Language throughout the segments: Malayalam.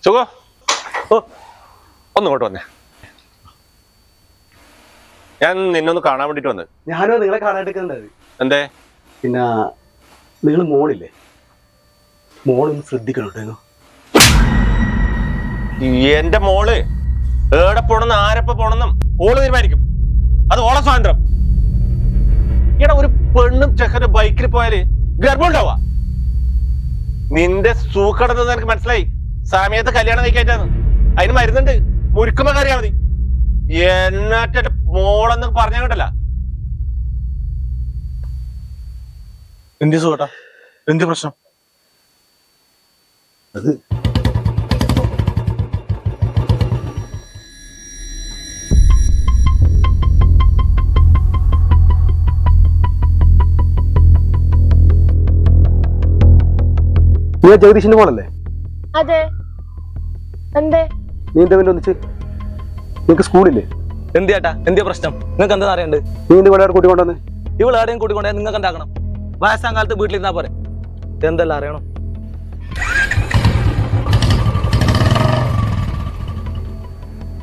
സുഖോ ഓ ഒന്നിങ്ങോട്ട് വന്നേ. ഞാൻ നിന്നൊന്ന് കാണാൻ വേണ്ടിട്ട് വന്നത്. ഞാനോ നിങ്ങളെ കാണാണ്ടിരിക്കുന്നുണ്ടായത്. എന്തേ? പിന്നെ നിങ്ങൾ മോളില്ലേ, മോളൊന്ന് ശ്രദ്ധിക്കണോ? എന്റെ മോള് ഏടെ പോണെന്ന് ആരപ്പ പോണെന്നും ഓള് തീരുമാനിക്കും. അത് ഓളെ സ്വാതന്ത്ര്യം. ഇവിടെ ഒരു പെണ്ണും ചെക്കനും ബൈക്കിൽ പോയാല് ഗർഭം ഉണ്ടാവുക. നിന്റെ സൂക്കടന്ന് എനിക്ക് മനസ്സിലായി. സമയത്ത് കല്യാണം കഴിക്കാറ്റാന്ന്. അതിന് മരുന്നുണ്ട്, മുരുക്കുമ്പോ കറിയാ മതി. എന്നിട്ട് മോളെന്ന് പറഞ്ഞ കേട്ടല്ല. എന്ത് സുഖട്ടാ, എന്ത് പ്രശ്നം? അത് നീ ജഗദീഷിന്റെ മോളല്ലേ? അതെ. എന്തേ? നീ എന്താ പിന്നെ ഒന്നിച്ച്? നിനക്ക് സ്കൂളില്ലേ? എന്തിയാട്ടാ, എന്തിയാ പ്രശ്നം? നിങ്ങൾക്ക് എന്താ അറിയണ്ട്? നീ എന്ത് ഇവിടെ കൂട്ടിക്കൊണ്ടുവന്ന്? ഇവിടെ ആരെയും കൂട്ടിക്കൊണ്ടേ നിങ്ങൾക്ക് എന്താക്കണം? വയസ്സാം കാലത്ത് വീട്ടിലിരുന്നാ പോരെ. എന്തെല്ലാം അറിയണം?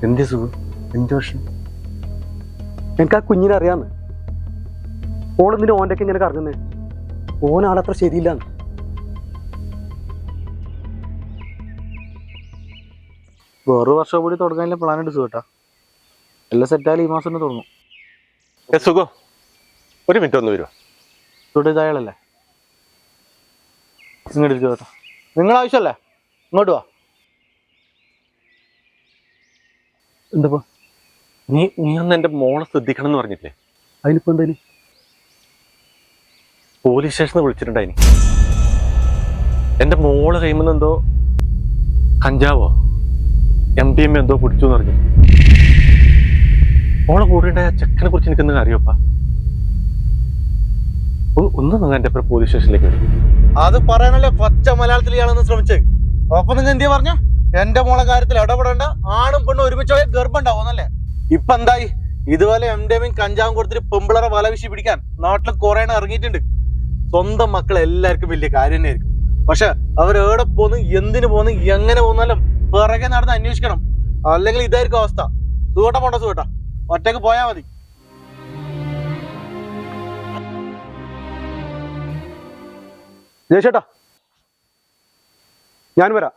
എന്ത് സുഖം, എന്ത് പ്രശ്നം? എനിക്ക് ആ കുഞ്ഞിനെ അറിയാന്ന്. ഓളെന്തിനും ഓൻ്റെ ഒക്കെ ഇങ്ങനെ കറങ്ങുന്നേ? ഓനാളത്ര ശരിയില്ലാന്ന്. വേറൊരു വർഷം കൂടി തുടങ്ങാനുള്ള പ്ലാൻ ഉണ്ട് സുഖട്ടാ. എല്ലാം സെറ്റായാലും ഈ മാസം തന്നെ തുടങ്ങും. സുഖോ ഒരു മിനിറ്റ് ഒന്ന് വരുവാ. ഇവിടെ ഇതായാലല്ലേ ഇങ്ങോട്ട് കേട്ടോ, നിങ്ങൾ ആവശ്യമല്ലേ? ഇങ്ങോട്ട് വാ. എന്താ നീ ഒന്ന് എന്റെ മോളെ ശ്രദ്ധിക്കണം എന്ന് പറഞ്ഞില്ലേ? അതിനിപ്പോ എന്തായാലും പോലീസ് സ്റ്റേഷനിൽ വിളിച്ചിട്ടുണ്ടായിനി. എന്റെ മോള് കഴിയുമ്പോൾ എന്തോ കഞ്ചാവോ MDMA എന്തോ പിടിച്ചു എന്ന് പറഞ്ഞു. മോളെ കൂടെ ഉണ്ടായ ചെക്കനെ കുറിച്ച് എനിക്കൊന്നും അറിയോപ്പാ? ഒന്ന് നിങ്ങൾ എന്റെ പോലീസ് സ്റ്റേഷനിലേക്ക് വരും. അത് പറയാനല്ലേ പച്ച മലയാളത്തിൽ ഇയാളൊന്ന് ശ്രമിച്ചേ. അപ്പൊ നിങ്ങൾ എന്തിയാ പറഞ്ഞു? എന്റെ മോളെ കാര്യത്തിൽ ഇടപെടേണ്ട, ആണും പെണ്ണും ഒരുമിച്ച് പോയാൽ ഗർഭം ഉണ്ടാവുന്നല്ലേ? ഇപ്പൊ എന്തായി? ഇതുപോലെ MDMA കഞ്ചാവും കൊടുത്തിട്ട് പെമ്പിളറെ വല വീശി പിടിക്കാൻ നാട്ടിൽ കുറെ ഇറങ്ങിയിട്ടുണ്ട്. സ്വന്തം മക്കൾ എല്ലാവർക്കും വലിയ കാര്യം തന്നെയായിരിക്കും. പക്ഷെ അവരെവിടെ പോന്ന്, എന്തിനു പോന്ന്, എങ്ങനെ പോന്നാലും പിറകെ നടന്ന് അന്വേഷിക്കണം. അല്ലെങ്കിൽ ഇതായിരിക്കും അവസ്ഥ. സുഖട്ട പോണ്ട സുഖട്ട, ഒറ്റക്ക് പോയാ മതി. ജയശേട്ടാ, ഞാൻ വരാം.